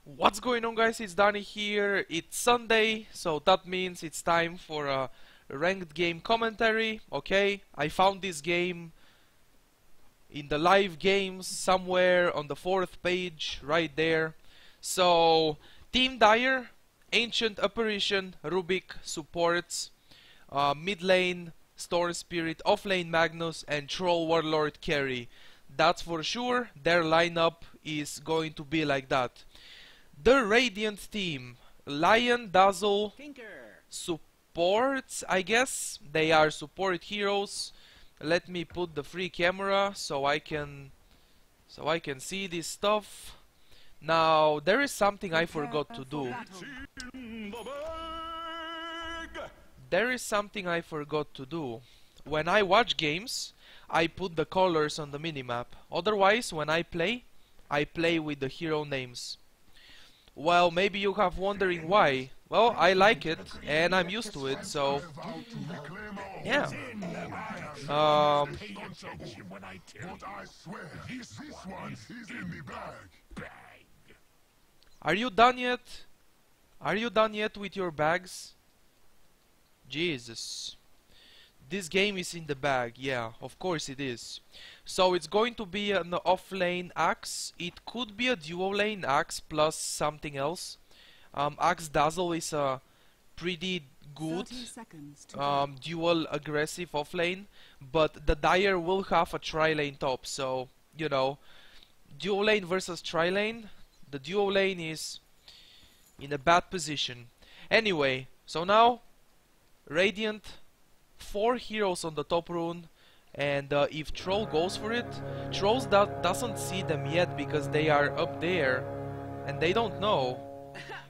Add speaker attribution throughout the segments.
Speaker 1: What's going on, guys? It's Danny here. It's Sunday, so that means it's time for a ranked game commentary. Okay, I found this game in the live games somewhere on the 4th page, right there. So, Team Dire, Ancient Apparition, Rubik supports, mid lane Storm Spirit, off lane Magnus, and Troll Warlord carry. That's for sure. Their lineup is going to be like that. The Radiant team, Lion, Dazzle, supports, I guess. They are support heroes. Let me put the free camera so I can see this stuff. Now, there is something I forgot to do. When I watch games, I put the colors on the minimap. Otherwise, when I play with the hero names. Well, maybe you have wondering why. Well, I like it, and I'm used to it, so... yeah. Are you done yet? Are you done yet with your bags? Jesus. This game is in the bag, yeah, of course it is. So it's going to be an off-lane Axe. It could be a duo-lane Axe plus something else. Axe Dazzle is a pretty good dual aggressive off-lane, but the Dire will have a tri-lane top, so, you know, duo-lane versus tri-lane, the duo-lane is in a bad position. Anyway, so now, Radiant, 4 heroes on the top rune, and if Troll goes for it, Trolls doesn't see them yet because they are up there and they don't know.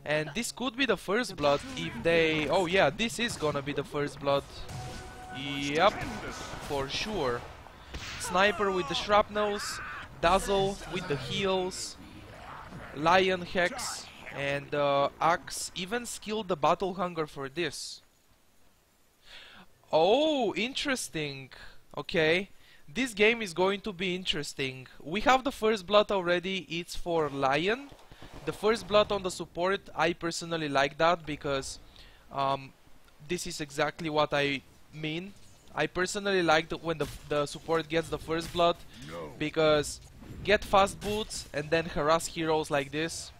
Speaker 1: And this could be the first blood if they... oh yeah, this is gonna be the first blood. Yep, for sure. Sniper with the shrapnels, Dazzle with the heals, Lion Hex, and Axe even skilled the Battle Hunger for this. Oh, interesting. Okay, this game is going to be interesting. We have the first blood already, it's for Lion. The first blood on the support, I personally like that because this is exactly what I mean. I personally like when the support gets the first blood because get fast boots and then harass heroes like this.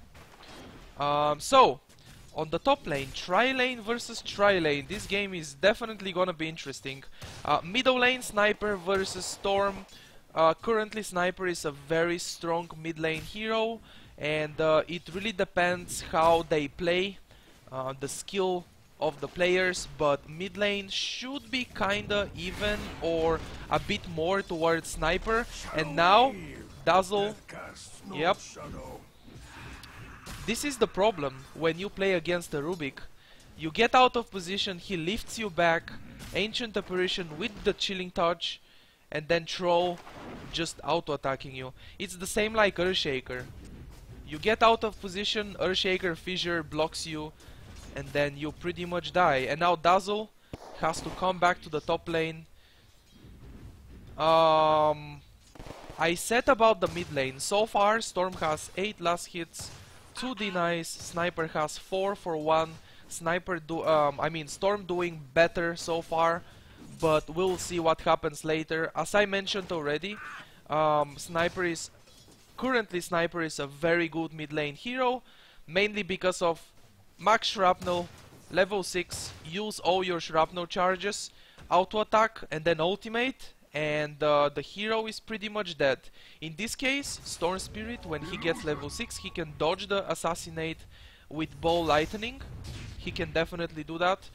Speaker 1: So, on the top lane, tri-lane versus tri-lane. This game is definitely gonna be interesting. Middle lane, Sniper versus Storm. Currently, Sniper is a very strong mid lane hero, and it really depends how they play, the skill of the players, but mid lane should be kinda even or a bit more towards Sniper. And now, Dazzle, yep. This is the problem when you play against the Rubik. You get out of position, he lifts you back, Ancient Apparition with the Chilling Touch, and then Troll just auto-attacking you. It's the same like Earthshaker. You get out of position, Earthshaker Fissure blocks you, and then you pretty much die. And now Dazzle has to come back to the top lane. I said about the mid lane. So far, Storm has 8 last hits, 2 denies, Sniper has 4 for 1. Storm doing better so far, but we'll see what happens later. As I mentioned already, currently Sniper is a very good mid lane hero, mainly because of max shrapnel, level 6, use all your shrapnel charges, auto attack and then ultimate, and the hero is pretty much dead. In this case, Storm Spirit, when he gets level 6, he can dodge the assassinate with Ball Lightning. He can definitely do that.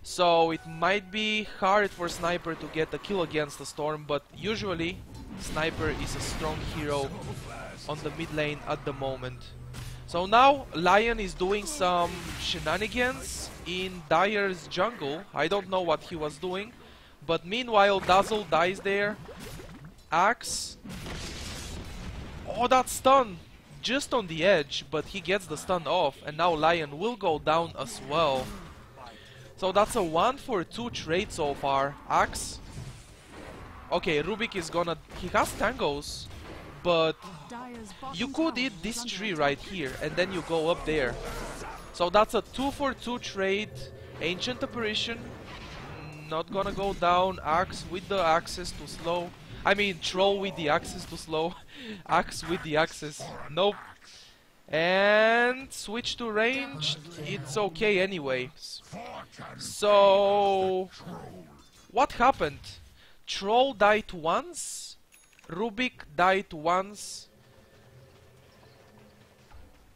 Speaker 1: So it might be hard for Sniper to get a kill against the Storm, but usually Sniper is a strong hero on the mid lane at the moment. So now Lion is doing some shenanigans in Dire's jungle. I don't know what he was doing. But meanwhile, Dazzle dies there. Axe. Oh, that stun! Just on the edge, but he gets the stun off. And now Lion will go down as well. So that's a 1 for 2 trade so far. Axe. Okay, Rubik is gonna... he has tangos. but you could eat this tree right here, and then you go up there. So that's a 2-for-2 trade. Ancient Apparition, not gonna go down. Axe with the axes to slow. I mean, Troll with the axes to slow. Axe with the axes. Nope. And switch to ranged. It's okay anyway. So what happened? Troll died once. Rubik died once.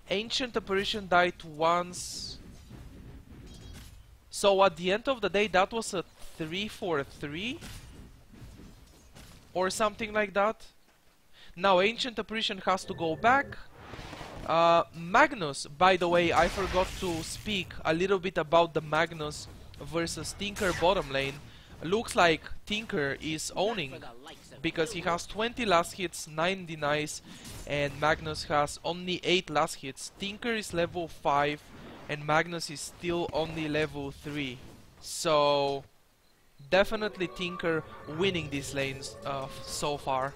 Speaker 1: Ancient Apparition died once. So at the end of the day, that was a 3-for-3 or something like that. Now Ancient Apparition has to go back. Magnus, by the way, I forgot to speak a little bit about the Magnus versus Tinker bottom lane. Looks like Tinker is owning because he has 20 last hits, 9 denies, and Magnus has only 8 last hits. Tinker is level 5 and Magnus is still only level 3. So definitely Tinker winning these lanes so far.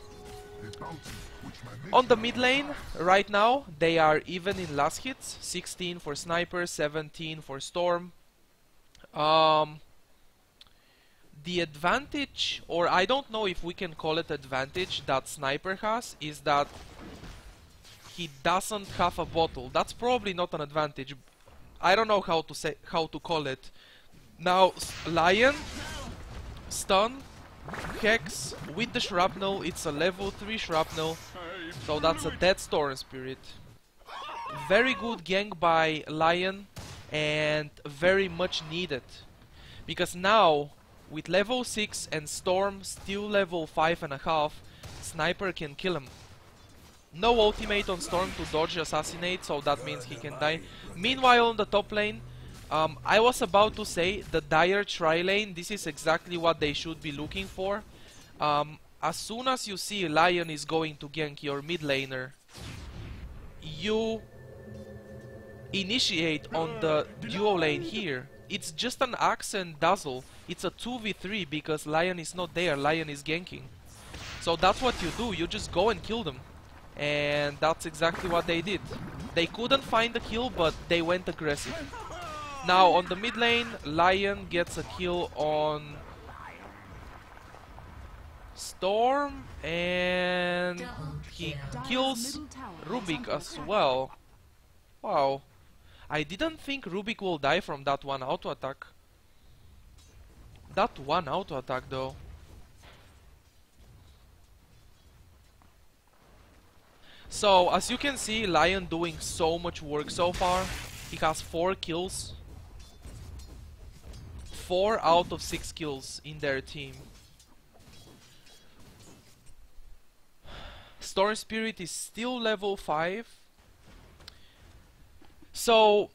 Speaker 1: On the mid lane, right now, they are even in last hits. 16 for Sniper, 17 for Storm. The advantage, or I don't know if we can call it advantage, that Sniper has, is that he doesn't have a bottle. That's probably not an advantage. I don't know how to call it. Now, Lion, stun, Hex with the shrapnel. It's a level 3 shrapnel, so that's a dead Storm Spirit. Very good gank by Lion and very much needed, because now with level 6 and Storm still level 5.5, Sniper can kill him. No ultimate on Storm to dodge assassinate, so that means he can die. Meanwhile on the top lane, I was about to say the Dire tri-lane, this is exactly what they should be looking for. As soon as you see Lion is going to gank your mid laner, you initiate on the duo lane here. It's just an Axe and Dazzle. It's a 2v3 because Lion is not there, Lion is ganking. So that's what you do, you just go and kill them. And that's exactly what they did. They couldn't find the kill, but they went aggressive. Now on the mid lane, Lion gets a kill on Storm, and he kills Rubik as well. Wow. I didn't think Rubik will die from that one auto attack. That one auto attack though. So as you can see, Lion doing so much work so far. He has 4 kills. 4 out of 6 kills in their team. Storm Spirit is still level 5. So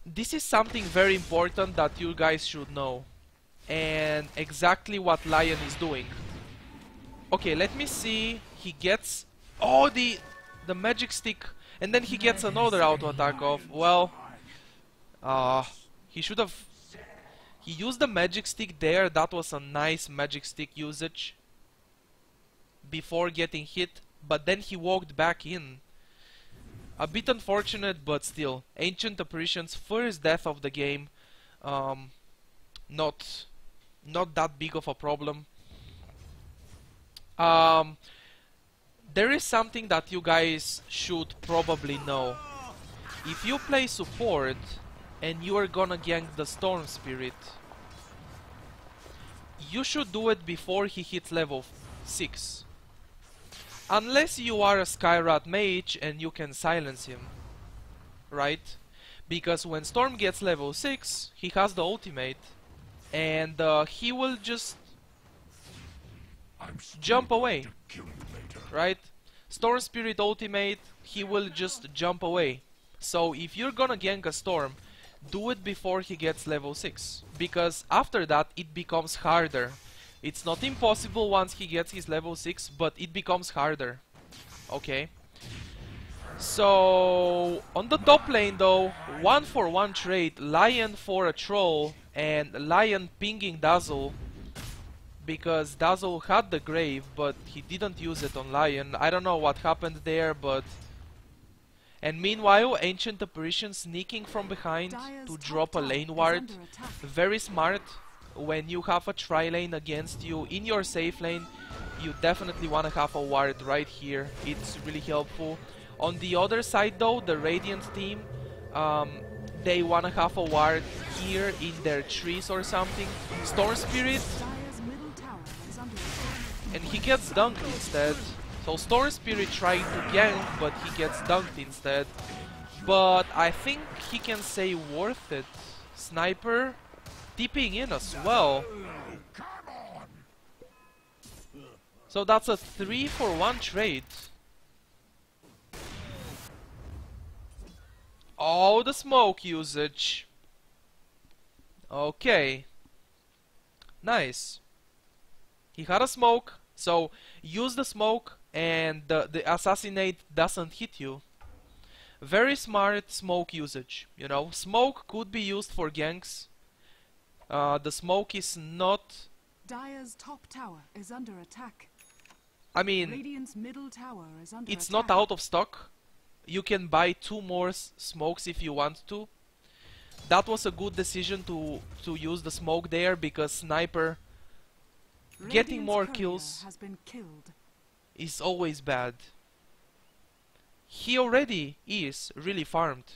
Speaker 1: this is something very important that you guys should know, and exactly what Lion is doing. Okay, let me see. He gets the magic stick, and then he gets another auto attack of, well, he should have. He used the magic stick there. That was a nice magic stick usage before getting hit, but then he walked back in. A bit unfortunate, but still. Ancient Apparition's first death of the game. Not that big of a problem. There is something that you guys should probably know. If you play support and you are gonna gank the Storm Spirit, you should do it before he hits level 6. Unless you are a Skyrat mage and you can silence him, right? Because when Storm gets level 6, he has the ultimate, and he will just jump away, right? Storm Spirit ultimate, he will just jump away. So if you're gonna gank a Storm, do it before he gets level 6, because after that it becomes harder. It's not impossible once he gets his level 6, but it becomes harder. Okay. So on the top lane though, 1-for-1 trade, Lion for a Troll and Lion pinging Dazzle, because Dazzle had the Grave, but he didn't use it on Lion. I don't know what happened there, but... And meanwhile, Ancient Apparition sneaking from behind to drop a lane ward. Very smart. When you have a tri-lane against you in your safe lane, you definitely want to have a ward right here. It's really helpful. On the other side though, the Radiant team, they want to have a ward here in their trees or something. Storm Spirit, and he gets dunked instead. So Storm Spirit trying to gank, but he gets dunked instead. But I think he can say worth it. Sniper tipping in as well. So that's a 3-for-1 trade. Oh, the smoke usage. Okay. Nice. He had a smoke, so use the smoke and the assassinate doesn't hit you. Very smart smoke usage, you know. Smoke could be used for ganks. The smoke is not...
Speaker 2: Dire's top tower is under attack.
Speaker 1: I mean,
Speaker 2: Radiant's middle tower is under
Speaker 1: it's
Speaker 2: attack.
Speaker 1: not out of stock. You can buy 2 more smokes if you want to. That was a good decision to use the smoke there, because Sniper getting more kills
Speaker 2: has been killed.
Speaker 1: is always bad. He already is really farmed.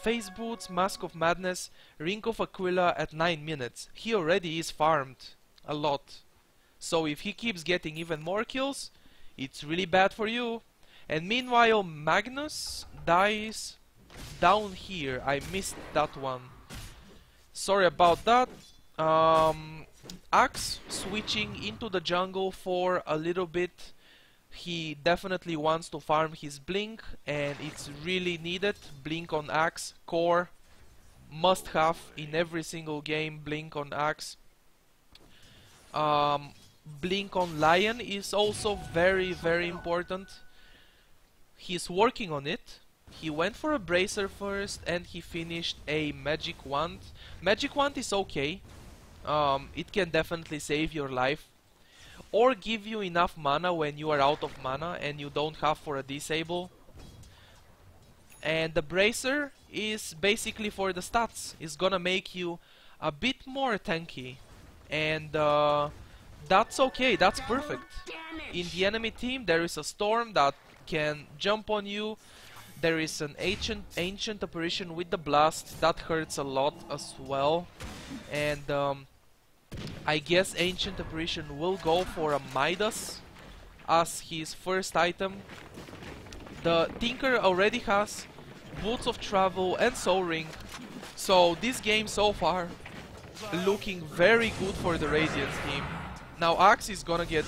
Speaker 1: Face Boots, Mask of Madness, Ring of Aquila at 9 minutes. He already is farmed a lot. So if he keeps getting even more kills, it's really bad for you. And meanwhile, Magnus dies down here. I missed that one. Sorry about that. Axe switching into the jungle for a little bit. He definitely wants to farm his Blink, and it's really needed. Blink on Axe, core, must have in every single game. Blink on Axe. Blink on Lion is also very, very important. He's working on it. He went for a Bracer first, and he finished a Magic Wand. Magic Wand is okay. It can definitely save your life, or give you enough mana when you are out of mana and you don't have for a disable. And the Bracer is basically for the stats. It's gonna make you a bit more tanky, and that's okay, that's perfect. In the enemy team there is a Storm that can jump on you. There is an ancient apparition with the blast that hurts a lot as well. And I guess Ancient Apparition will go for a Midas as his first item. The Tinker already has Boots of Travel and Soul Ring, so this game so far looking very good for the Radiant team. Now Axe is gonna get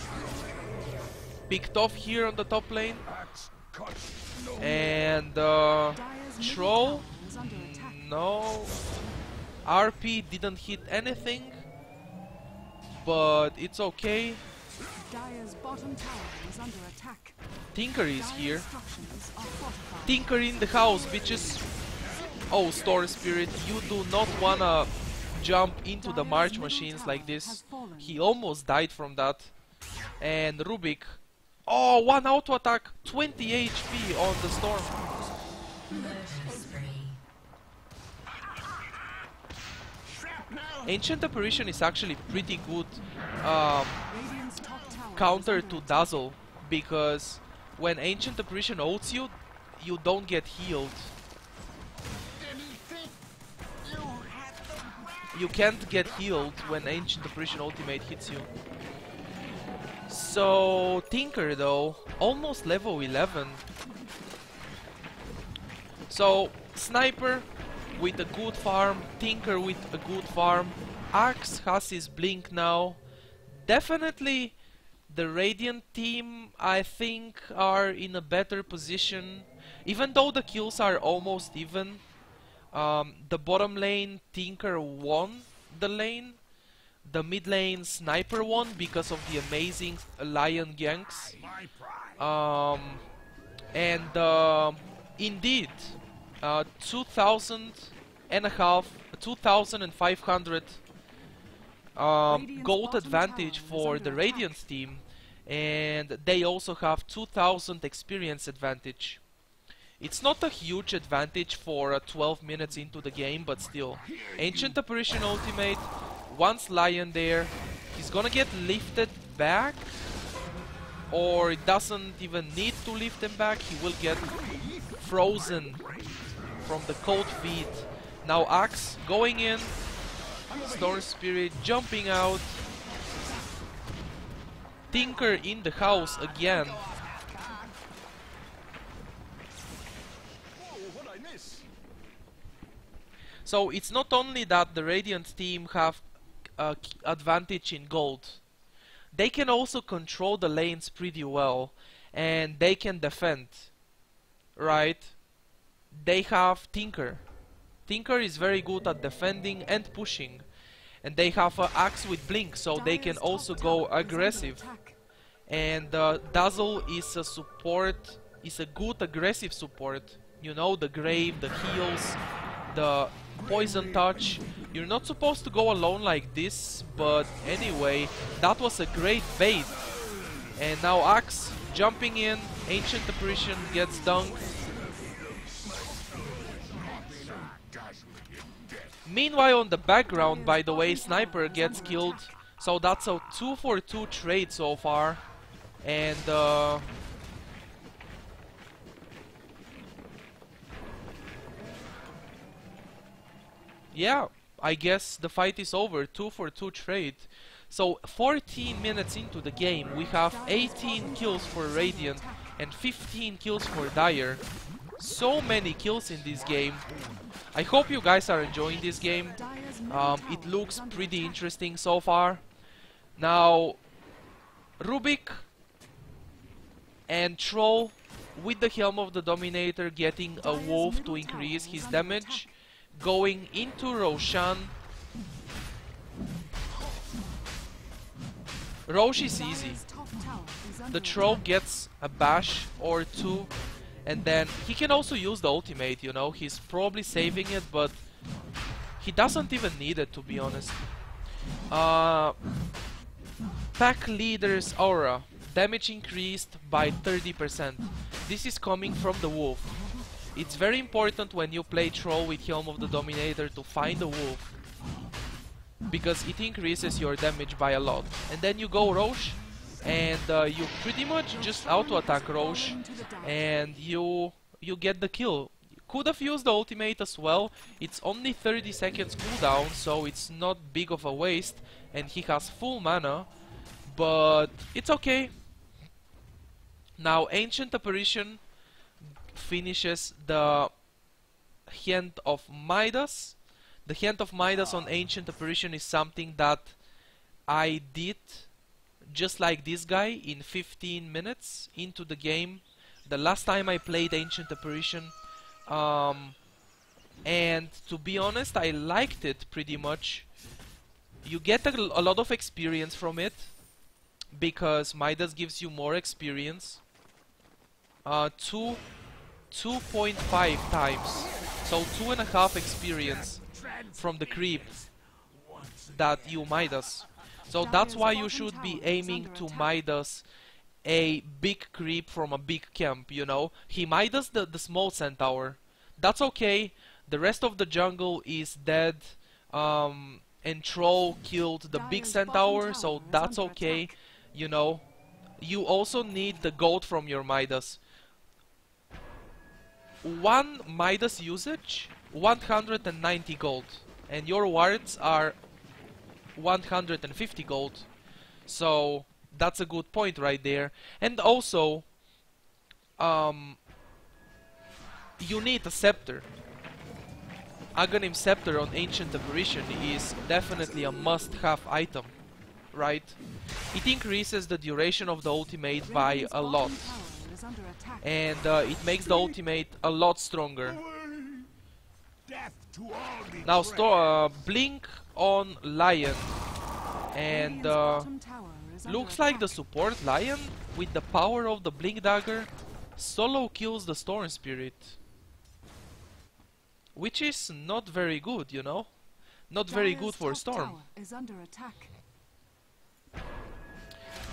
Speaker 1: picked off here on the top lane, and Troll, no, RP didn't hit anything, but it's okay.
Speaker 2: Dire's bottom tower is under attack.
Speaker 1: Tinker is here.
Speaker 2: Structures are fortified.
Speaker 1: Tinker in the house, bitches. Oh, Storm Spirit, you do not wanna jump into the March machines like this. He almost died from that. And Rubik. Oh, 1 auto attack, 20 HP on the Storm. Ancient Apparition is actually pretty good
Speaker 2: Radiant's top tower
Speaker 1: counter
Speaker 2: is under
Speaker 1: to
Speaker 2: attack.
Speaker 1: Dazzle, because when Ancient Apparition ults you, you don't get healed. You can't get healed when Ancient Apparition ultimate hits you. So Tinker though, almost level 11. So Sniper with a good farm, Tinker with a good farm, Axe has his Blink now. Definitely the Radiant team, I think, are in a better position, even though the kills are almost even. The bottom lane, Tinker won the lane. The mid lane, Sniper won because of the amazing Lion ganks. Indeed, 2,500 gold advantage for the Radiant team, and they also have 2000 experience advantage. It's not a huge advantage for 12 minutes into the game, but still. Ancient Apparition ultimate, once Lion there, he's gonna get lifted back, or it doesn't even need to lift him back, he will get frozen from the cold feet. Now Axe going in, Storm Spirit jumping out, Tinker in the house again. So it's not only that the Radiant team have advantage in gold, they can also control the lanes pretty well, and they can defend, right? They have Tinker. Tinker is very good at defending and pushing, and they have an Axe with Blink, so they can also go aggressive. And Dazzle is a support, is a good aggressive support. You know, the Grave, the heals, the Poison Touch. You're not supposed to go alone like this, but anyway, that was a great bait. And now Axe jumping in, Ancient Apparition gets dunked. Meanwhile, on the background, by the way, Sniper gets killed. So that's a 2-for-2 trade so far. And yeah, I guess the fight is over. 2-for-2 trade. So 14 minutes into the game, we have 18 kills for Radiant and 15 kills for Dire. So many kills in this game. I hope you guys are enjoying this game. It looks pretty interesting so far. Now, Rubik and Troll with the Helm of the Dominator getting a Wolf to increase his damage. Going into Roshan. Rosh is easy. The Troll gets a bash or two, and then he can also use the ultimate, you know. He's probably saving it, but he doesn't even need it, to be honest. Pack Leader's Aura. Damage increased by 30%. This is coming from the Wolf. It's very important when you play Troll with Helm of the Dominator to find a Wolf, because it increases your damage by a lot. And then you go Rosh, and you pretty much just auto-attack Rosh, and you get the kill. Could have used the ultimate as well. It's only 30 seconds cooldown, so it's not big of a waste, and he has full mana, but it's okay. Now Ancient Apparition finishes the Hand of Midas. The Hand of Midas on Ancient Apparition is something that I did just like this guy in 15 minutes into the game. The last time I played Ancient Apparition, and to be honest, I liked it pretty much. You get a lot of experience from it, because Midas gives you more experience. 2.5 times, so 2.5 experience from the creep that you Midas. So that's why you should be aiming to Midas a big creep from a big camp, you know. He Midas the small centaur. That's okay. The rest of the jungle is dead. And Troll killed the big centaur, so that's okay. You know, you also need the gold from your Midas. One Midas usage, 190 gold, and your wards are 150 gold. So that's a good point right there. And also, you need a scepter. Aghanim Scepter on Ancient Apparition is definitely a must-have item, right? It increases the duration of the ultimate by a lot, and it makes the ultimate a lot stronger. Now Blink on Lion, and looks like the support Lion with the power of the Blink Dagger solo kills the Storm Spirit, which is not very good, you know. Not very good
Speaker 2: Dire's
Speaker 1: for
Speaker 2: top
Speaker 1: Storm.
Speaker 2: tower is under attack.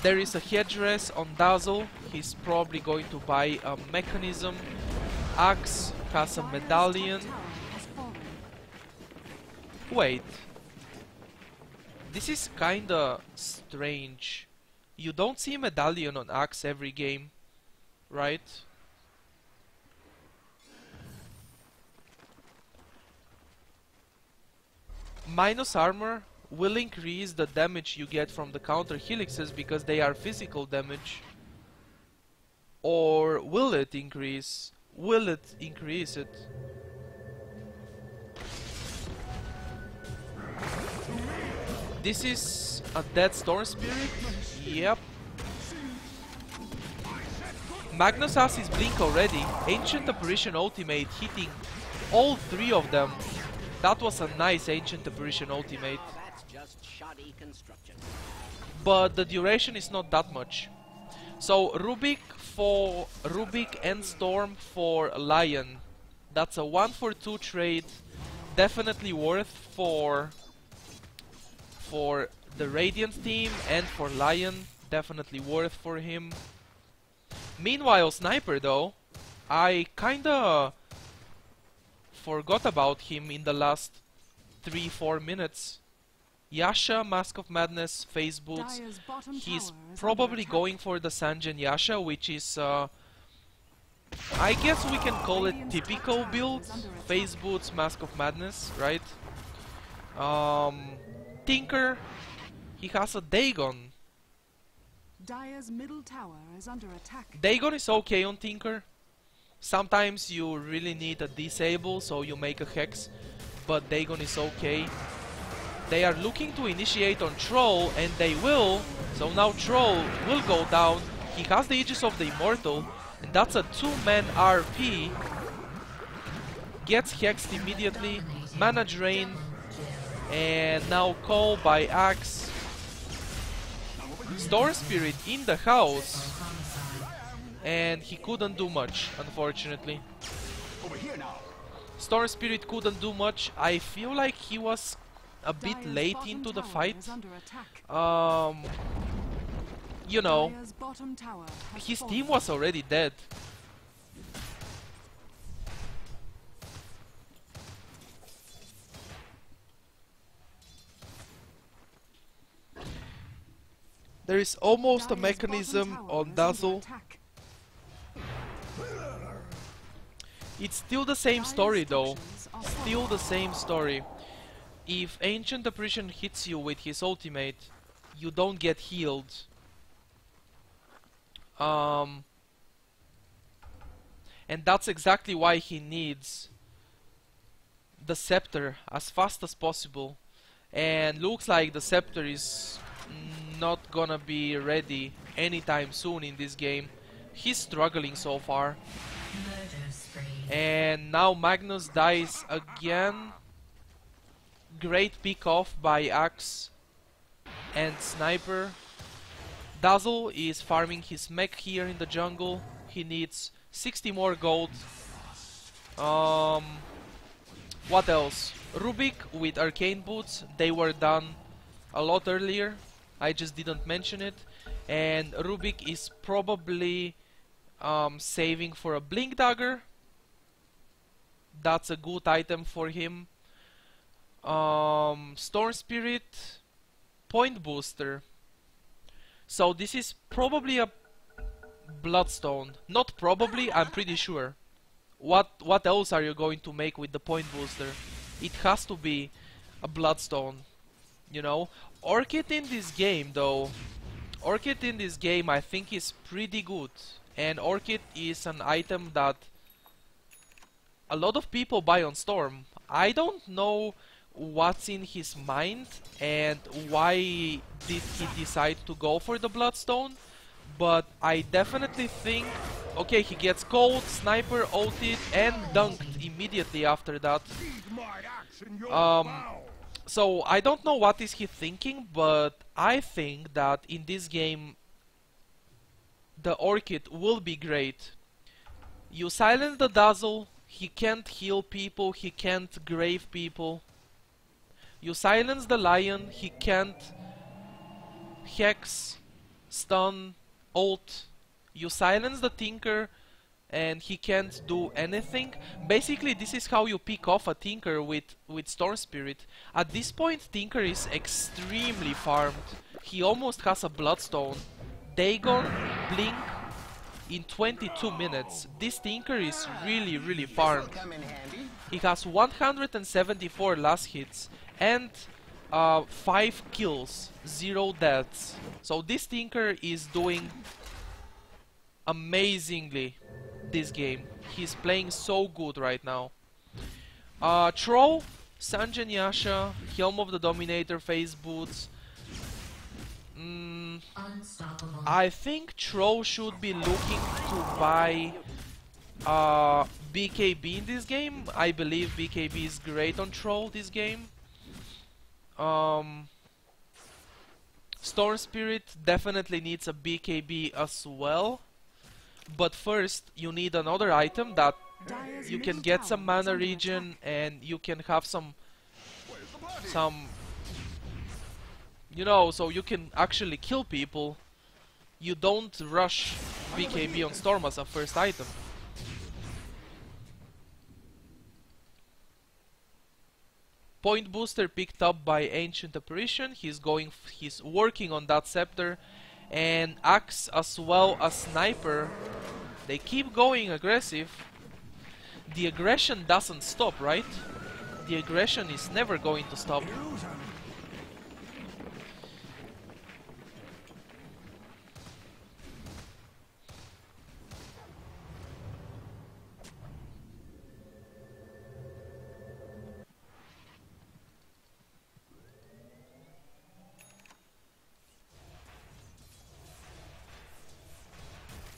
Speaker 1: There is a headdress on Dazzle. He's probably going to buy a mechanism. Axe has a
Speaker 2: Dire's
Speaker 1: medallion.
Speaker 2: top tower has fallen.
Speaker 1: Wait. This is kinda strange. You don't see medallion on Axe every game, right? Minus armor will increase the damage you get from the counter helixes because they are physical damage. Or will it increase? Will it increase it? This is a dead Storm Spirit? Yep. Magnus has his blink already. Ancient Apparition ultimate hitting all three of them. That was a nice Ancient Apparition ultimate.
Speaker 3: That's just shoddy construction.
Speaker 1: But the duration is not that much. So Rubik and Storm for Lion. That's a 1-for-2 trade. Definitely worth for the Radiant team and for Lion. Definitely worth for him. Meanwhile, Sniper though, I kinda forgot about him in the last 3-4 minutes. Yasha, Mask of Madness, Phase Boots.
Speaker 2: Dire's bottom
Speaker 1: He's
Speaker 2: tower is
Speaker 1: probably
Speaker 2: under attack.
Speaker 1: going for the Sanjin Yasha, which is I guess we can call it
Speaker 2: Radiant's
Speaker 1: typical
Speaker 2: top tower
Speaker 1: build.
Speaker 2: is under attack.
Speaker 1: Phase Boots, Mask of Madness, right? Tinker, he has a Dagon.
Speaker 2: Dire's middle tower is under attack.
Speaker 1: Dagon is okay on Tinker. Sometimes you really need a disable, so you make a Hex, but Dagon is okay. They are looking to initiate on Troll, and they will. So now Troll will go down. He has the Aegis of the Immortal, and that's a 2-man RP. Gets hexed immediately. Mana drain, and now call by Axe. Storm Spirit in the house, and he couldn't do much, unfortunately. Storm Spirit couldn't do much. I feel like he was a bit
Speaker 2: Dire's
Speaker 1: late
Speaker 2: bottom
Speaker 1: into the
Speaker 2: tower
Speaker 1: fight.
Speaker 2: is under attack.
Speaker 1: You know,
Speaker 2: Dire's bottom tower has
Speaker 1: his
Speaker 2: fallen.
Speaker 1: team was already dead. There is almost a
Speaker 2: Dire's
Speaker 1: mechanism
Speaker 2: bottom tower
Speaker 1: on
Speaker 2: is under
Speaker 1: Dazzle.
Speaker 2: attack.
Speaker 1: It's still the same
Speaker 2: Dire's
Speaker 1: story though.
Speaker 2: structures are
Speaker 1: Still
Speaker 2: falling.
Speaker 1: the same story. If Ancient Apparition hits you with his ultimate, you don't get healed. And that's exactly why he needs the Scepter as fast as possible. And looks like the Scepter is not gonna be ready anytime soon in this game. He's struggling so far. And now Magnus dies again. Great pick off by Axe and Sniper. Dazzle is farming his mech here in the jungle. He needs 60 more gold. What else? Rubik with Arcane Boots. They were done a lot earlier. I just didn't mention it. And Rubik is probably saving for a Blink Dagger. That's a good item for him. Storm Spirit, Point Booster. So this is probably a Bloodstone. Not probably, I'm pretty sure. What else are you going to make with the Point Booster? It has to be a Bloodstone, you know. Orchid in this game though, Orchid in this game I think is pretty good. And Orchid is an item that a lot of people buy on Storm. I don't know what's in his mind and why did he decide to go for the Bloodstone, but I definitely think, okay, he gets cold, Sniper, ulted, and dunked immediately after that. So I don't know what is he thinking, but I think that in this game the Orchid will be great. You silence the Dazzle, he can't heal people, he can't grave people. You silence the lion, he can't hex, stun, ult. You silence the Tinker and he can't do anything. Basically, this is how you pick off a Tinker with Storm Spirit. At this point, Tinker is extremely farmed. He almost has a Bloodstone. Dagon, Blink, in 22 minutes. This Tinker is really farmed. He has 174 last hits and 5 kills, 0 deaths. So this Tinker is doing amazingly this game. He's playing so good right now. Troll, Sanjin Yasha, Helm of the Dominator, Phase Boots. I think Troll should be looking to buy BKB in this game. I believe BKB is great on Troll this game. Storm Spirit definitely needs a BKB as well. But first, you need another item that you can get some mana regen and you can have some, you know, so you can actually kill people. You don't rush BKB on Storm as a first item. Point booster picked up by Ancient Apparition. He's working on that scepter, and Axe as well as Sniper. They keep going aggressive. The aggression doesn't stop, right? The aggression is never going to stop.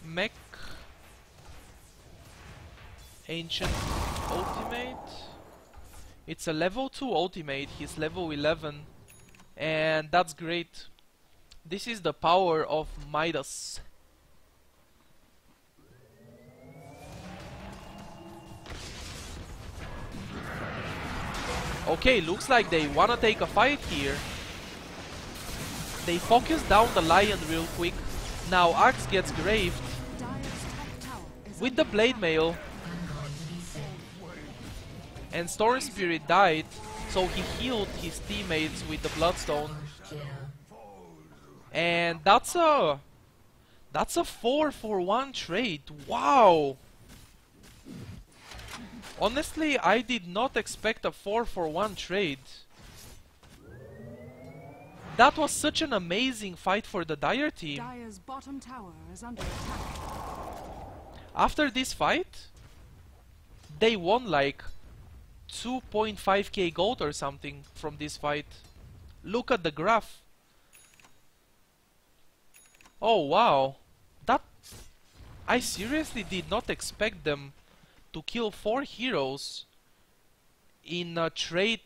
Speaker 1: Mech, Ancient ultimate. It's a level 2 ultimate, he's level 11, and that's great. This is the power of Midas. Okay, looks like they wanna take a fight here. They focus down the lion real quick. Now Axe gets graved with the Blade Mail, and Storm Spirit died, so he healed his teammates with the Bloodstone. And that's a 4-for-1 trade. Wow! Honestly, I did not expect a 4-for-1 trade. That was such an amazing fight for the Dire team.
Speaker 2: Dire's bottom tower is under attack.
Speaker 1: After this fight, they won like 2.5k gold or something from this fight. Look at the graph. Oh wow. I seriously did not expect them to kill 4 heroes in a trade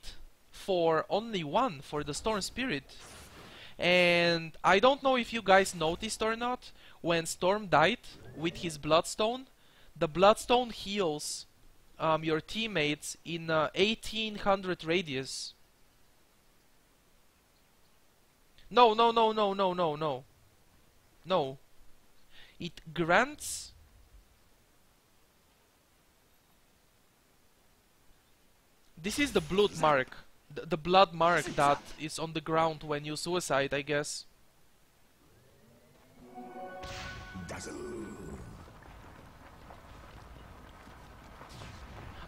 Speaker 1: for only 1 for the Storm Spirit. And I don't know if you guys noticed or not, when Storm died with his Bloodstone, the Bloodstone heals your teammates in 1800 radius. No. It grants... This is the blood mark. The blood mark that is on the ground when you suicide, I guess.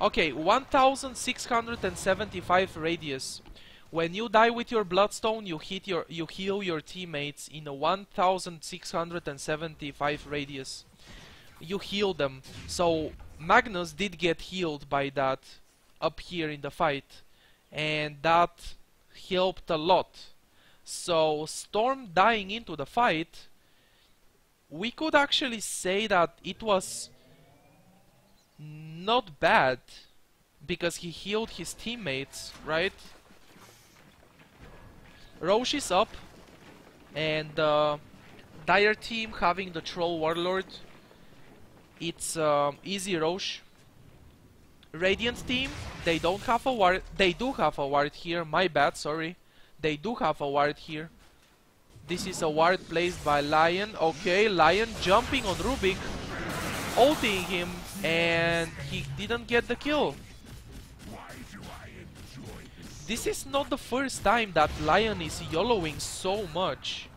Speaker 1: Okay, 1675 radius. When you die with your Bloodstone, you heal your teammates in a 1675 radius. You heal them. So Magnus did get healed by that up here in the fight, and that helped a lot. So Storm dying into the fight, we could actually say that it was not bad, because he healed his teammates, right? Roche is up, and Dire team having the Troll Warlord, it's easy Roche. Radiant team, They don't have a ward. They do have a ward here. My bad, sorry. They do have a ward here. This is a ward placed by Lion. Okay, Lion jumping on Rubik, ulting him, and he didn't get the kill. This is not the first time that Lion is YOLOing so much.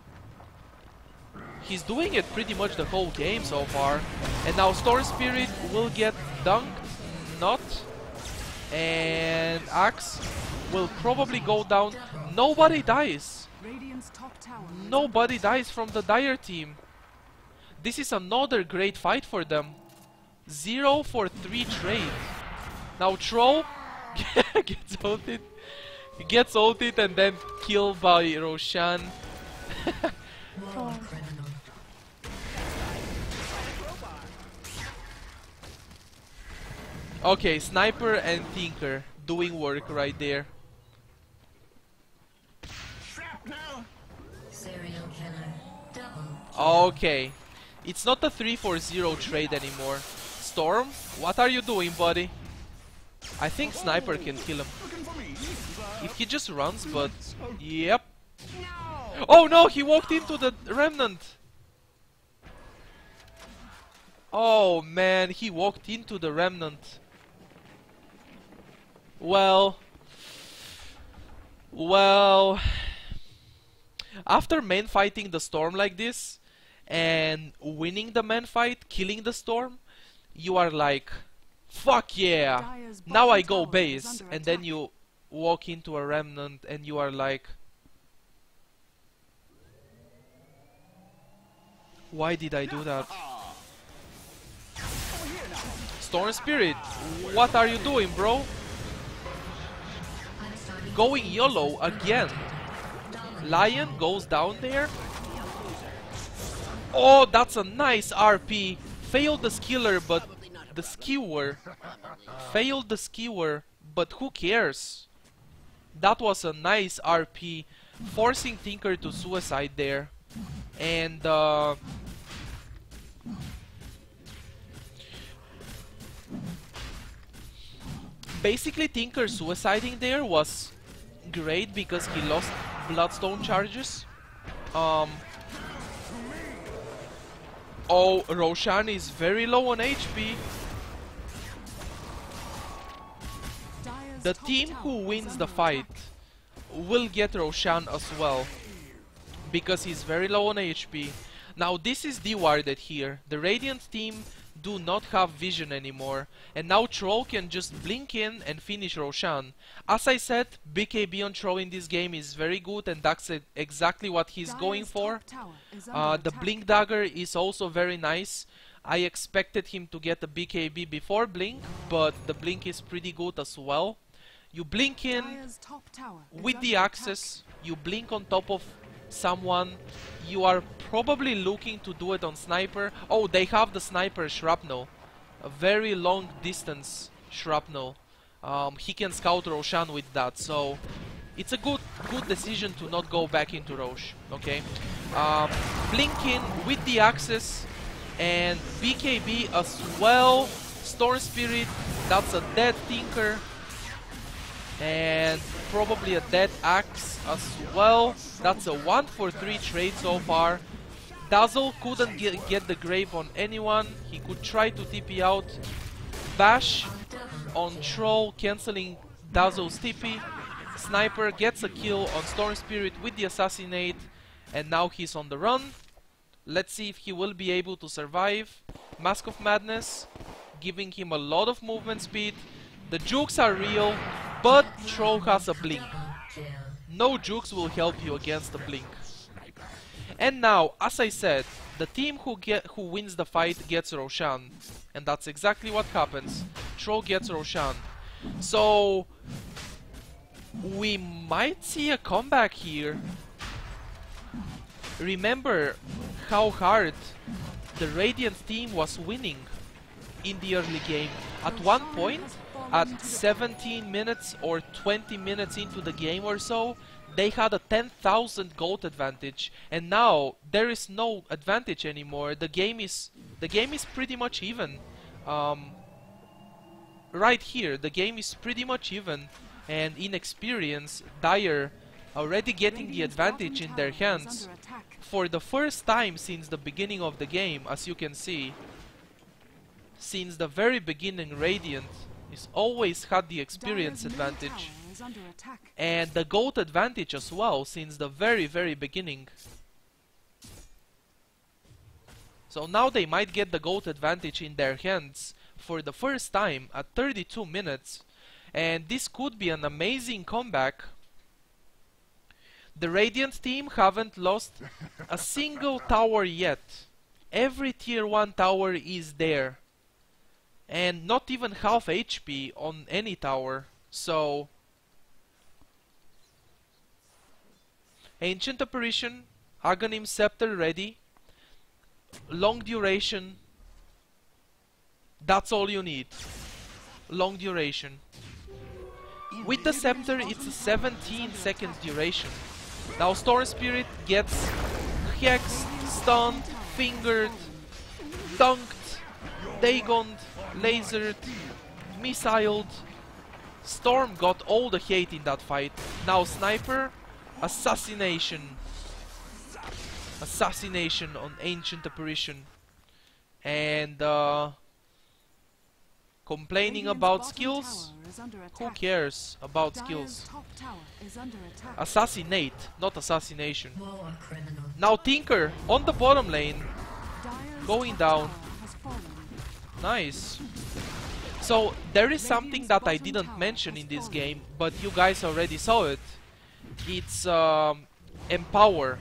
Speaker 1: He's doing it pretty much the whole game so far. And now Storm Spirit will get dunked. Not. And Axe will probably go down. Nobody dies.
Speaker 2: Radiant's top tower.
Speaker 1: Nobody dies from the Dire team. This is another great fight for them. 0 for 3 trade. Now Troll gets ulted. He gets ulted and then killed by Roshan. Okay, Sniper and Tinker doing work right there. Okay, it's not a 3-4-0 trade anymore. Storm, what are you doing, buddy? I think Sniper can kill him if he just runs, but yep. Oh no, he walked into the Remnant. Oh man, he walked into the Remnant. Well, after main fighting the Storm like this and winning the main fight, killing the Storm, you are like, fuck yeah, now I go base, and then you walk into a Remnant and you are like, why did I do that? Storm Spirit, what are you doing, bro? Going YOLO again. Lion goes down there. Oh, that's a nice RP. Failed the skiller, but the skewer. Failed the skewer, but who cares? That was a nice RP, forcing Tinker to suicide there. And basically Tinker suiciding there was great because he lost Bloodstone charges. Oh, Roshan is very low on HP. The team who wins the fight will get Roshan as well, because he's very low on HP. Now this is dewarded here. The Radiant team do not have vision anymore, and now Troll can just blink in and finish Roshan. As I said, BKB on Troll in this game is very good, and that's exactly what he's going for. The Blink Dagger is also very nice. I expected him to get the BKB before Blink, but the Blink is pretty good as well. You blink in with the access, you blink on top of someone. You are probably looking to do it on Sniper. Oh, they have the Sniper Shrapnel, a very long distance Shrapnel. He can scout Roshan with that, so it's a good decision to not go back into Rosh. Okay, blink in with the access and BKB as well. Storm Spirit, that's a dead Tinker. And probably a dead Axe as well. That's a 1 for 3 trade so far. Dazzle couldn't get the grave on anyone. He could try to TP out. Bash on Troll, cancelling Dazzle's TP. Sniper gets a kill on Storm Spirit with the Assassinate. And now he's on the run. Let's see if he will be able to survive. Mask of Madness, giving him a lot of movement speed. The jukes are real, but Troll has a blink. No jukes will help you against the blink. And now, as I said, the team who wins the fight gets Roshan, and that's exactly what happens. Troll gets Roshan. So we might see a comeback here. Remember how hard the Radiant team was winning in the early game. At one point, at 17 minutes or 20 minutes into the game or so, they had a 10,000 gold advantage, and now there is no advantage anymore. The game is pretty much even. right here, the game is pretty much even, and in experience, Dire already getting the advantage in their hands for the first time since the beginning of the game, as you can see. Since the very beginning, Radiant is always had the experience advantage and the GOAT advantage as well since the very beginning. So now they might get the GOAT advantage in their hands for the first time at 32 minutes, and this could be an amazing comeback. The Radiant team haven't lost a single tower yet. Every tier 1 tower is there, and not even half HP on any tower. So Ancient Apparition, Aghanim Scepter ready, long duration, that's all you need. Long duration. With the Scepter it's a 17 seconds duration. Now Storm Spirit gets hexed, stunned, fingered, dunked, Dagoned, lasered, missiled. Storm got all the hate in that fight. Now Sniper, assassination. Assassination on Ancient Apparition. And complaining about skills? Who cares about skills? Assassinate, not assassination. Now Tinker on the bottom lane, going down. Nice. So there is something that I didn't mention in this game, but you guys already saw it. It's Empower.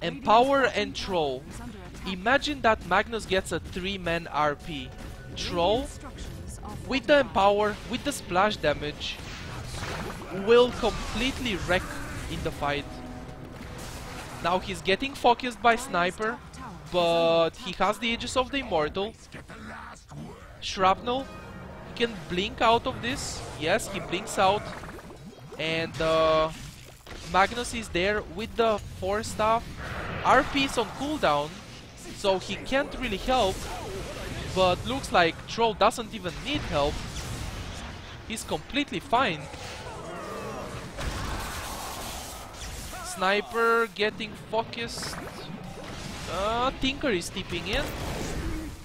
Speaker 1: Empower and Troll. Imagine that Magnus gets a 3-man RP. Troll, with the Empower, with the splash damage, will completely wreck in the fight. Now he's getting focused by Sniper, but he has the Aegis of the Immortal. Shrapnel, he can blink out of this. Yes, he blinks out. And Magnus is there with the Force Staff. RP is on cooldown, so he can't really help. But looks like Troll doesn't even need help. He's completely fine. Sniper getting focused. Tinker is tipping in.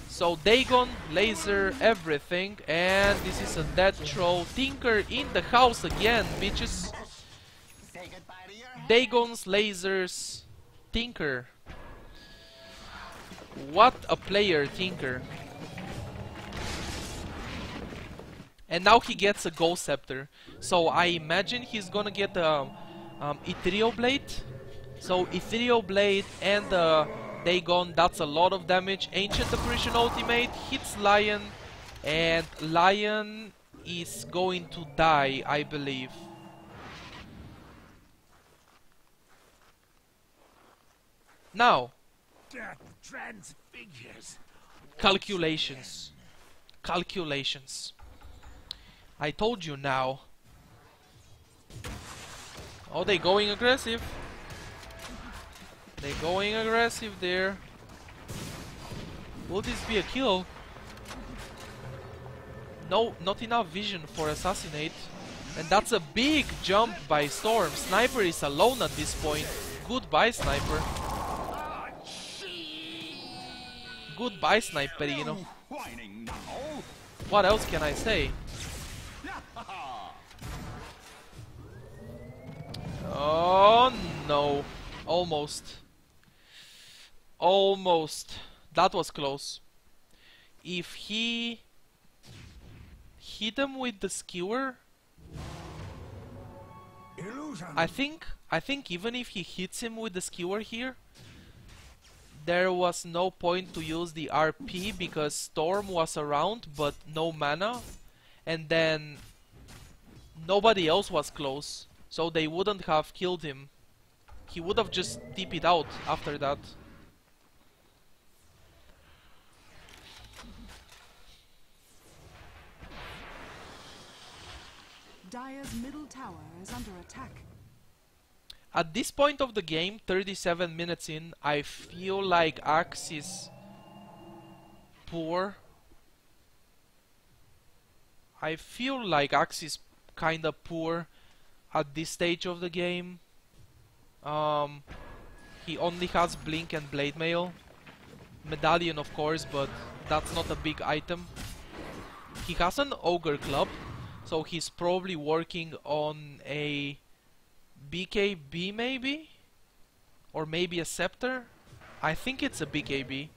Speaker 1: So Dagon, laser, everything. And this is a dead Troll. Tinker in the house again, bitches. Dagons, lasers, Tinker. What a player, Tinker. And now he gets a Ghost Scepter. So I imagine he's gonna get a Ethereal Blade. So Ethereal Blade and Dagon, that's a lot of damage. Ancient Apparition ultimate hits Lion, and Lion is going to die, I believe. Now, calculations. Calculations. I told you now. Oh, they going aggressive. They going aggressive there. Will this be a kill? No, not enough vision for Assassinate. And that's a big jump by Storm. Sniper is alone at this point. Goodbye, Sniper. Goodbye, Sniperino. What else can I say? Oh no. Almost. Almost. That was close. If he hit him with the skewer, I think even if he hits him with the skewer here, there was no point to use the RP because Storm was around but no mana, and then nobody else was close, so they wouldn't have killed him. He would have just TP'd out after that.
Speaker 2: Dire's middle tower is under attack.
Speaker 1: At this point of the game, 37 minutes in, I feel like Axe is poor. I feel like Axe is kinda poor at this stage of the game. He only has Blink and Blade Mail. Medallion, of course, but that's not a big item. He has an Ogre Club, so he's probably working on a BKB maybe? Or maybe a Scepter? I think it's a BKB.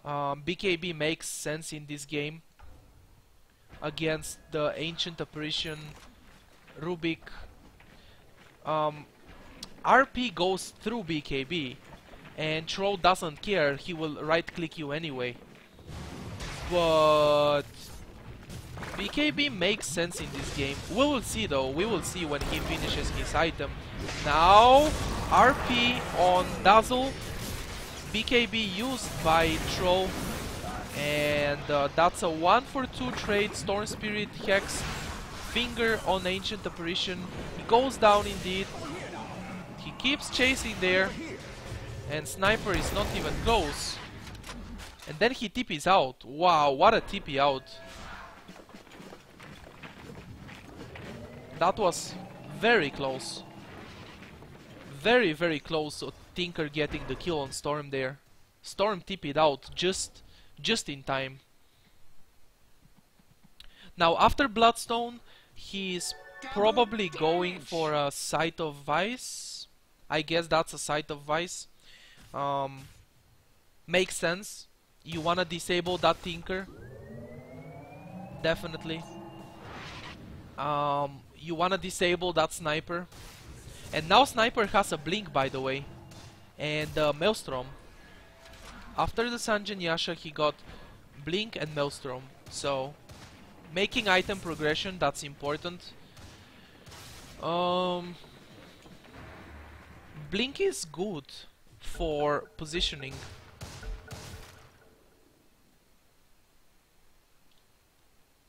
Speaker 1: BKB makes sense in this game against the Ancient Apparition, Rubik. RP goes through BKB, and Troll doesn't care, he will right click you anyway. But BKB makes sense in this game. We will see though, we will see when he finishes his item. Now, RP on Dazzle, BKB used by Troll, and that's a 1-for-2 trade. Storm Spirit, Hex, Finger on Ancient Apparition. He goes down indeed. He keeps chasing there, and Sniper is not even close. And then he TP's out. Wow, what a TP out. That was very close. Very, very close to Tinker getting the kill on Storm there. Storm TP'd out just in time. Now after Bloodstone, he's probably going for a Sight of Vice. I guess that's a Sight of Vice. Makes sense. You wanna disable that Tinker. Definitely. You wanna disable that Sniper. And now Sniper has a Blink, by the way. And Maelstrom. After the Sanjin Yasha, he got Blink and Maelstrom. So, making item progression, that's important. Blink is good for positioning.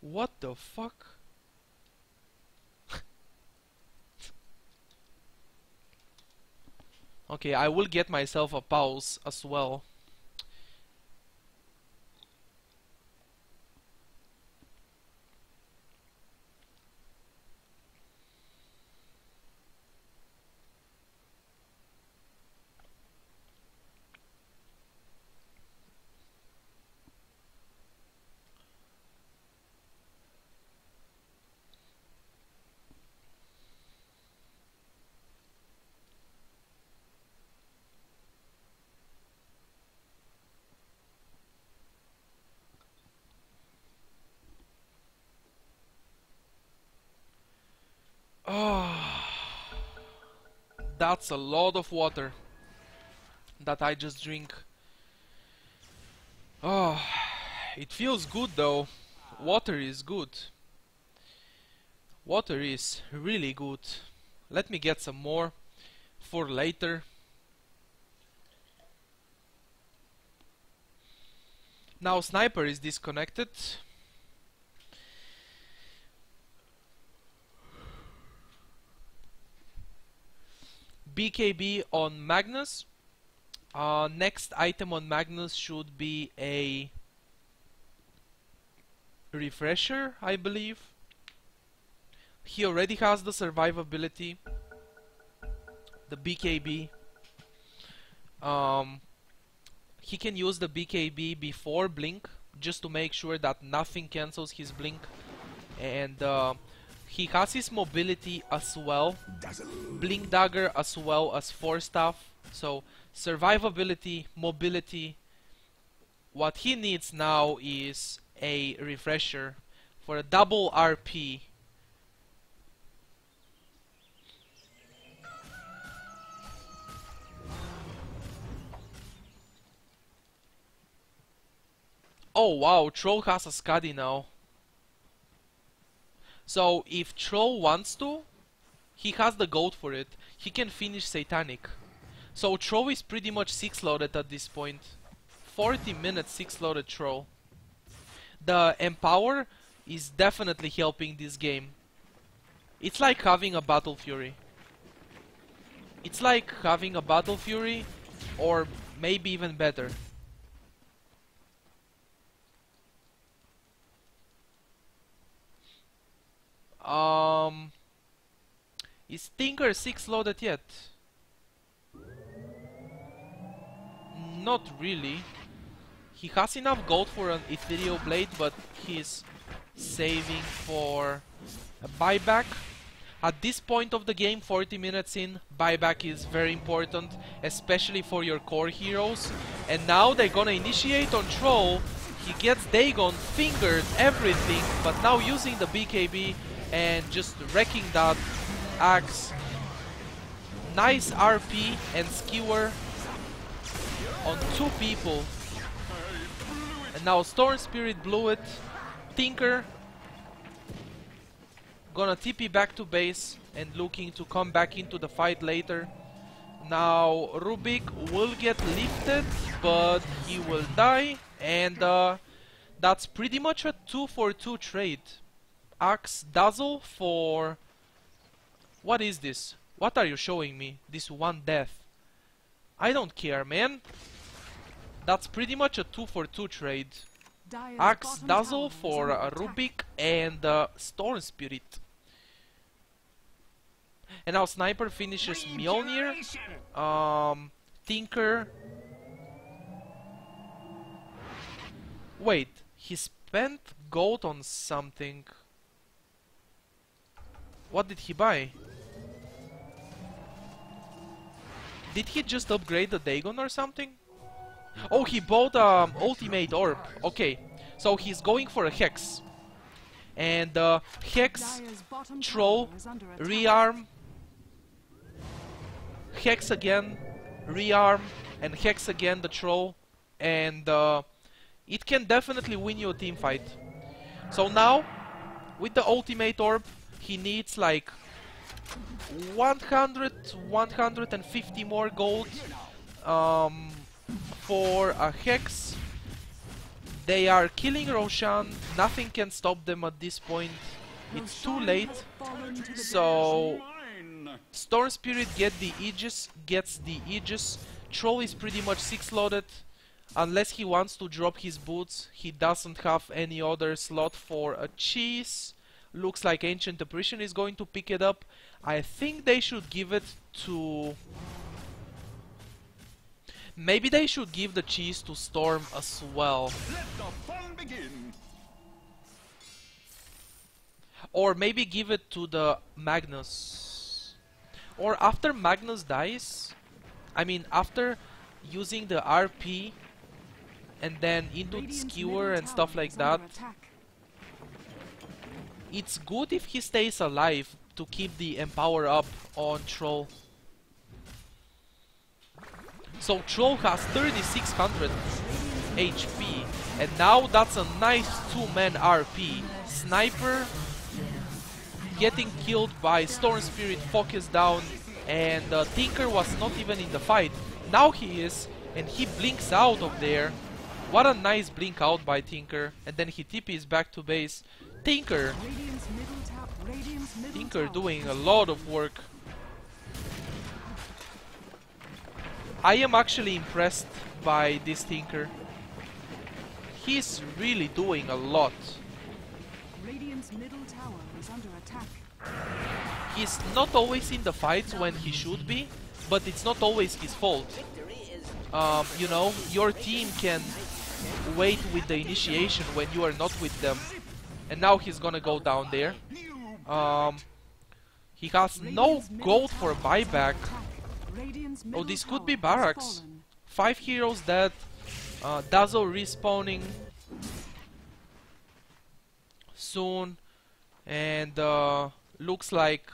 Speaker 1: What the fuck? Okay, I will get myself a pause as well. That's a lot of water that I just drink. Oh, it feels good though. Water is good. Water is really good. Let me get some more for later. Now Sniper is disconnected. BKB on Magnus. Next item on Magnus should be a refresher, I believe. He already has the survivability, the BKB. He can use the BKB before Blink, just to make sure that nothing cancels his Blink. And he has his mobility as well, Blink Dagger as well as Force Staff. So survivability, mobility. What he needs now is a refresher for a double RP. Oh wow, Troll has a Skadi now. So if Troll wants to, he has the gold for it. He can finish Satanic. So Troll is pretty much 6-loaded at this point. 40 minutes 6-loaded Troll. The Empower is definitely helping this game. It's like having a Battle Fury. It's like having a Battle Fury, or maybe even better. Is Tinker 6 loaded yet? Not really. He has enough gold for an Ethereal Blade, but he's saving for a buyback. At this point of the game, 40 minutes in, buyback is very important, especially for your core heroes. And now they're gonna initiate on Troll. He gets Dagon, fingered everything, but now using the BKB and just wrecking that axe. Nice RP and skewer on 2 people. And now Storm Spirit blew it. Tinker gonna TP back to base and looking to come back into the fight later. Now Rubik will get lifted, but he will die, and that's pretty much a 2-for-2 trade. Axe Dazzle for... What is this? What are you showing me? This 1 death. I don't care, man. That's pretty much a 2-for-2 trade. Axe Dazzle for Rubik and Storm Spirit. And now Sniper finishes Mjolnir. Tinker. Wait, he spent gold on something. What did he buy? Did he just upgrade the Dagon or something? Oh, he bought Ultimate Orb. Okay, so he's going for a Hex. And Hex, Troll, Rearm, Hex again, Rearm, and Hex again the Troll. And it can definitely win you a team fight. So now, with the Ultimate Orb, he needs like 150 more gold for a Hex. They are killing Roshan, nothing can stop them at this point. It's too late. So Storm Spirit gets the Aegis. Troll is pretty much 6 loaded. Unless he wants to drop his boots, he doesn't have any other slot for a cheese. Looks like Ancient Apparition is going to pick it up. I think they should give it to... Maybe they should give the cheese to Storm as well.
Speaker 4: Let the fun begin.
Speaker 1: Or maybe give it to the Magnus. Or after Magnus dies, I mean after using the RP and then into the skewer and stuff like that, it's good if he stays alive to keep the Empower up on Troll. So Troll has 3600 HP, and now that's a nice 2-man RP. Sniper getting killed by Storm Spirit, focus down, and Tinker was not even in the fight. Now he is, and he blinks out of there. What a nice blink out by Tinker, and then he TPs back to base. Tinker doing a lot of work. I am actually impressed by this Tinker. He's really doing a lot.
Speaker 2: Radiant's middle tower is under attack.
Speaker 1: He's not always in the fights when he should be, but it's not always his fault. You know, your team can wait with the initiation when you are not with them. And now he's gonna go down there. He has no gold for buyback. Oh, this could be Barracks. 5 heroes dead. Dazzle respawning soon. And looks like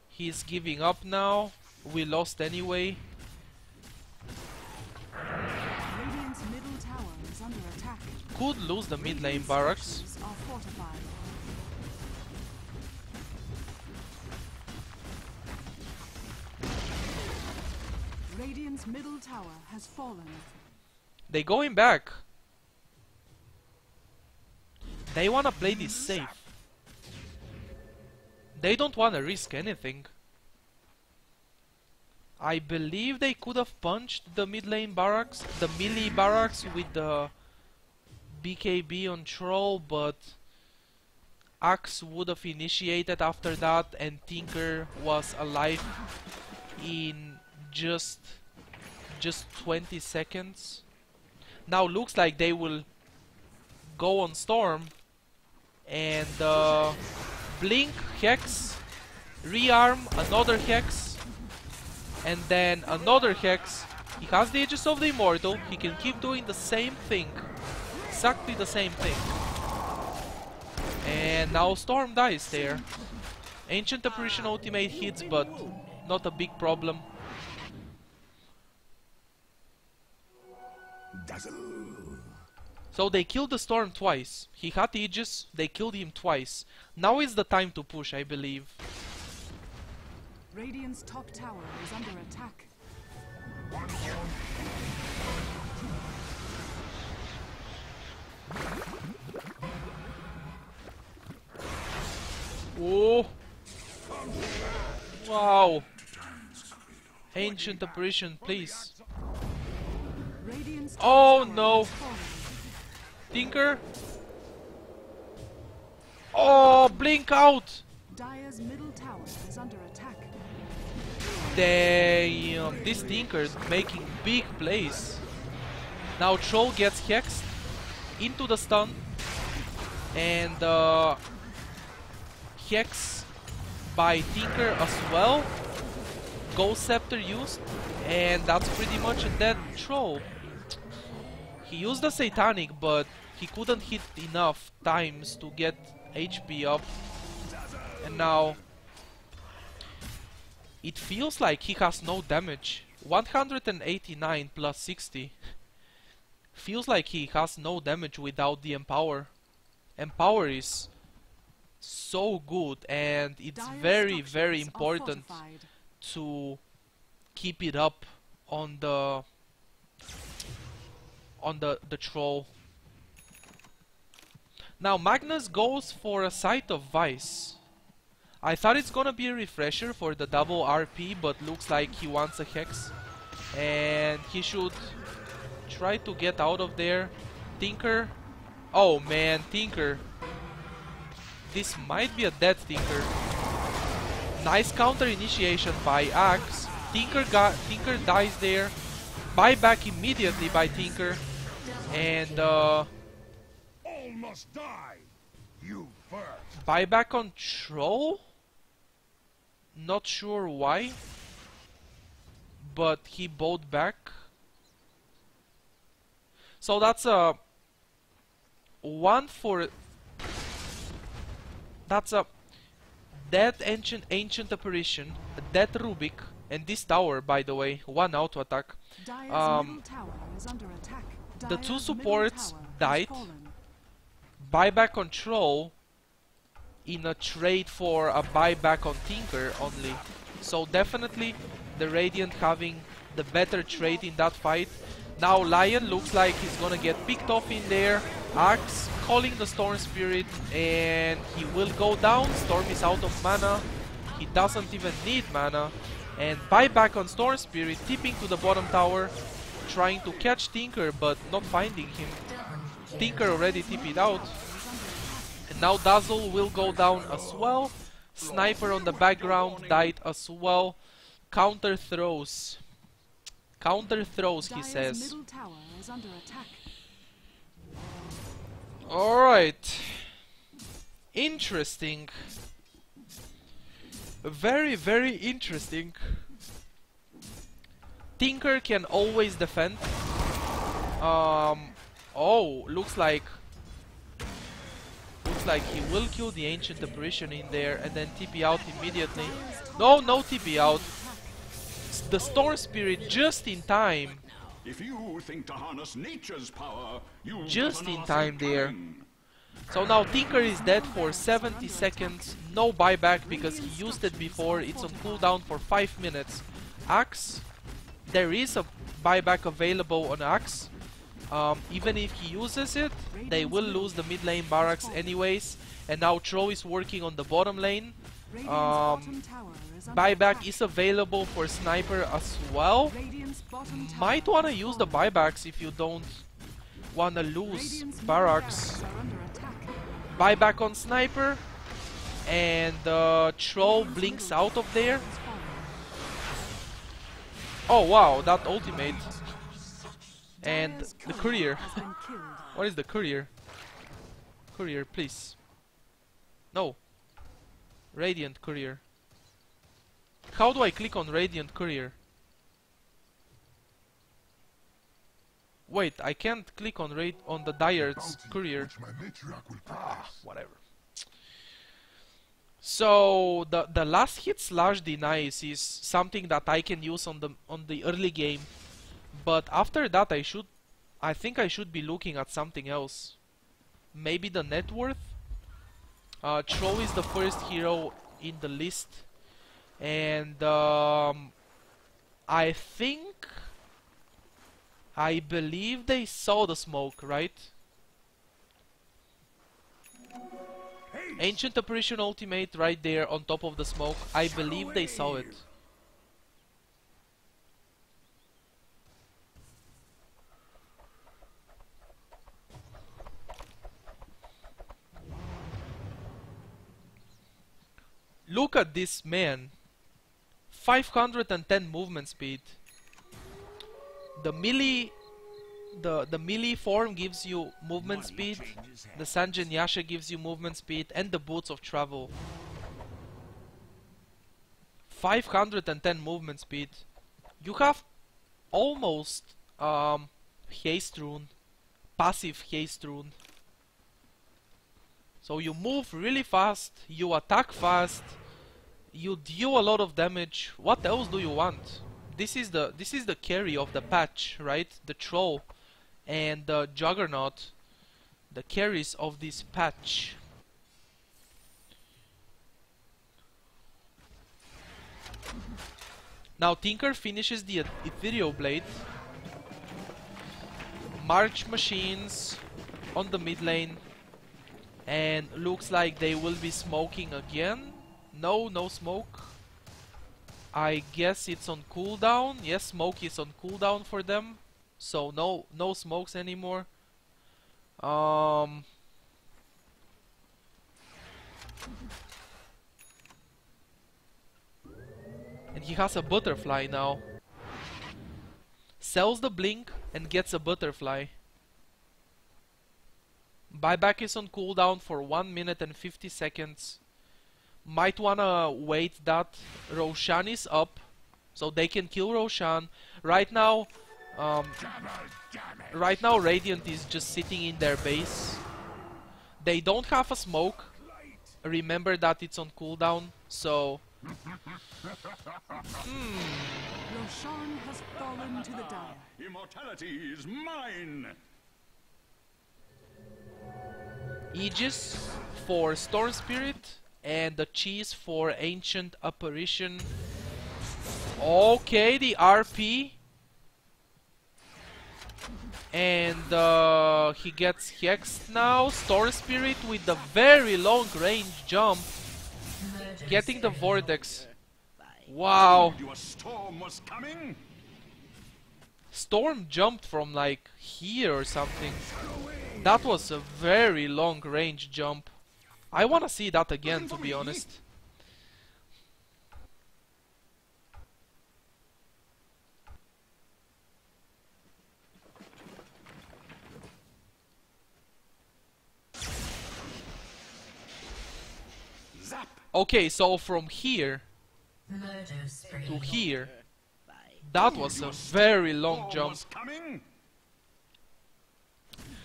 Speaker 1: he's giving up now. We lost anyway.
Speaker 2: Radiant's middle tower is under attack.
Speaker 1: Could lose the mid lane Barracks.
Speaker 2: Are fortified. Radiant's middle tower has fallen.
Speaker 1: They going back. They wanna play this safe. They don't wanna risk anything. I believe they could have punched the mid lane Barracks, the melee Barracks with the BKB on Troll, but Axe would have initiated after that, and Tinker was alive in just 20 seconds. Now looks like they will go on Storm and blink, Hex, rearm, another Hex, and then another Hex. He has the Aegis of the Immortal, he can keep doing the same thing, exactly the same thing. And now Storm dies there. Ancient Apparition ultimate hits, but not a big problem.
Speaker 4: Dazzle.
Speaker 1: So they killed the Storm twice. He had Aegis, they killed him twice. Now is the time to push, I believe.
Speaker 2: Radiant's top tower is under attack.
Speaker 1: Oh! Wow! Ancient Apparition, please.
Speaker 2: Radiant's top
Speaker 1: Oh
Speaker 2: tower
Speaker 1: no!
Speaker 2: has fallen.
Speaker 1: Tinker! Oh! Blink out!
Speaker 2: Dire's middle tower is under attack.
Speaker 1: Damn! This Tinker's making big plays. Now Troll gets hexed into the stun, and hex by Tinker as well. Ghost Scepter used, and that's pretty much a dead Troll. He used the Satanic, but he couldn't hit enough times to get HP up. And now it feels like he has no damage. 189 plus 60. Feels like he has no damage without the Empower. Empower is so good, and it's
Speaker 2: Dire's
Speaker 1: very
Speaker 2: structures are
Speaker 1: important
Speaker 2: fortified.
Speaker 1: to keep it up on the Troll. Now Magnus goes for a Sight of Vice. I thought it's gonna be a refresher for the double RP, but looks like he wants a Hex, and he should try to get out of there. Tinker. Oh man, Tinker. This might be a dead Tinker. Nice counter initiation by Axe. Tinker dies there. Buyback immediately by Tinker. And
Speaker 4: All must die. You first.
Speaker 1: buyback on Troll? Not sure why. But he bought back. So that's a one for. That's a dead ancient apparition, a dead Rubik, and this tower, by the way, one auto attack.
Speaker 2: Dire's middle tower is under attack.
Speaker 1: The
Speaker 2: Dire's
Speaker 1: two
Speaker 2: middle
Speaker 1: supports
Speaker 2: tower has
Speaker 1: died.
Speaker 2: fallen.
Speaker 1: Buyback on Troll in a trade for a buyback on Tinker only. So definitely the Radiant having the better trade in that fight. Now Lion looks like he's gonna get picked off in there. Axe calling the Storm Spirit, and he will go down. Storm is out of mana. He doesn't even need mana. And buyback on Storm Spirit, tipping to the bottom tower, trying to catch Tinker but not finding him. Tinker already tipped out. And now Dazzle will go down as well. Sniper on the background died as well. Counter throws. Counter throws, he
Speaker 2: Dire's
Speaker 1: says.
Speaker 2: middle tower is under attack.
Speaker 1: Alright. Interesting. Very interesting. Tinker can always defend. Oh, looks like he will kill the Ancient Apparition in there and then TP out immediately. No TP out. The Storm Spirit just in time.
Speaker 4: If you think to harness nature's power, you
Speaker 1: Just in time there. So now Tinker is dead for 70 seconds. No buyback because he used it before. It's on cooldown for 5 minutes. Axe. There is a buyback available on Axe. Even if he uses it, they will lose the mid lane barracks anyways. And now Troll is working on the bottom lane.
Speaker 2: Radiant's bottom tower is under
Speaker 1: Buyback
Speaker 2: attack.
Speaker 1: is available for Sniper as well.
Speaker 2: Radiant's bottom tower
Speaker 1: Might wanna
Speaker 2: has
Speaker 1: use the
Speaker 2: fallen.
Speaker 1: buybacks if you don't wanna lose
Speaker 2: Radiant's middle
Speaker 1: barracks.
Speaker 2: barracks are under attack.
Speaker 1: Buyback on Sniper. And Troll blinks out of there. Oh wow, that ultimate. And the courier. What is the courier? Courier, please. No. Radiant courier. How do I click on Radiant courier? Wait, I can't click on the Dyer's courier. Whatever. So the last hit slash denies is something that I can use on the early game, but after that I think I should be looking at something else. Maybe the net worth. Troll is the first hero in the list, and I believe they saw the smoke, right? Ancient Apparition ultimate right there on top of the smoke. I believe they saw it. Look at this man. 510 movement speed. The melee form gives you movement speed, the Sanjin Yasha gives you movement speed, and the Boots of Travel. 510 movement speed. You have almost haste rune, passive haste rune. So you move really fast, you attack fast, you deal a lot of damage. What else do you want? This is the carry of the patch, right? The Troll and the Juggernaut, the carries of this patch. Now Tinker finishes the Ethereal Blade. March machines on the mid lane, and looks like they will be smoking again. No smoke. I guess it's on cooldown. Yes, smoke is on cooldown for them. So no smokes anymore. And he has a butterfly now. Sells the blink and gets a butterfly. Buyback is on cooldown for 1 minute and 50 seconds. Might wanna wait that Roshan is up, so they can kill Roshan. Right now Radiant is just sitting in their base. They don't have a smoke. Remember that it's on cooldown, so...
Speaker 2: Roshan has fallen to the dire.
Speaker 4: Immortality is mine!
Speaker 1: Aegis for Storm Spirit, and the cheese for Ancient Apparition. Okay, the RP. And he gets hexed now. Storm Spirit with the very long range jump, getting the Vortex. Wow.
Speaker 4: Your storm was coming?
Speaker 1: Storm jumped from like here or something. That was a very long range jump. I wanna see that again, to be honest. Okay, so from here to here, that was a very long jump.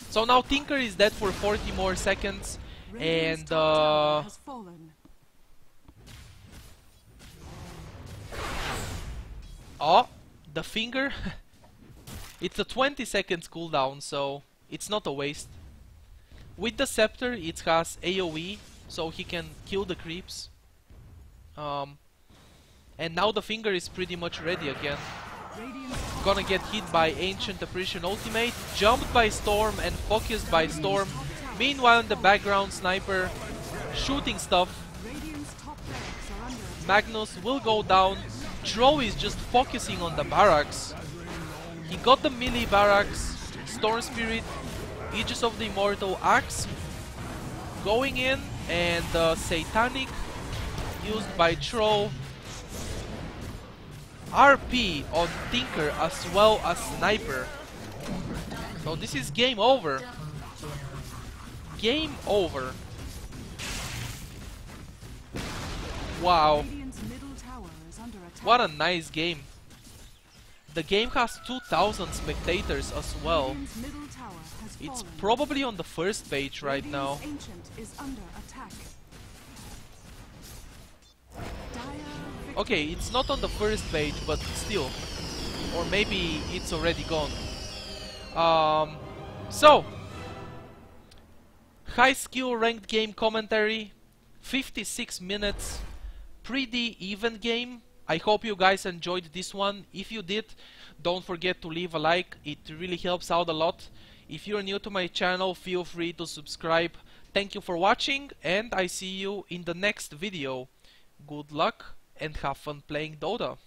Speaker 1: So now Tinker is dead for 40 more seconds, and
Speaker 2: Has fallen.
Speaker 1: oh, the finger. It's a 20 seconds cooldown, so it's not a waste. With the scepter, it has AoE, so he can kill the creeps. And now the finger is pretty much ready again. Gonna get hit by Ancient Apparition ultimate, jumped by Storm and focused by Storm. Meanwhile in the background, Sniper shooting stuff. Magnus will go down. Tro is just focusing on the barracks. He got the melee barracks. Storm Spirit, Aegis of the Immortal, Axe. going in, and Satanic used by Troll. RP on Tinker as well as Sniper. So this is game over. Game over. Wow.
Speaker 2: Radiant's middle tower is under attack.
Speaker 1: What a nice game. The game has 2,000 spectators as well.
Speaker 2: Radiant's middle tower has
Speaker 1: It's
Speaker 2: fallen.
Speaker 1: probably on the first page right now.
Speaker 2: Radiant's ancient is under attack. Dire victory.
Speaker 1: Okay, it's not on the first page, but still. Or maybe it's already gone. So, high skill ranked game commentary, 56 minutes, pretty even game. I hope you guys enjoyed this one. If you did, don't forget to leave a like, it really helps out a lot. If you're new to my channel, feel free to subscribe. Thank you for watching, and I see you in the next video. Good luck and have fun playing Dota.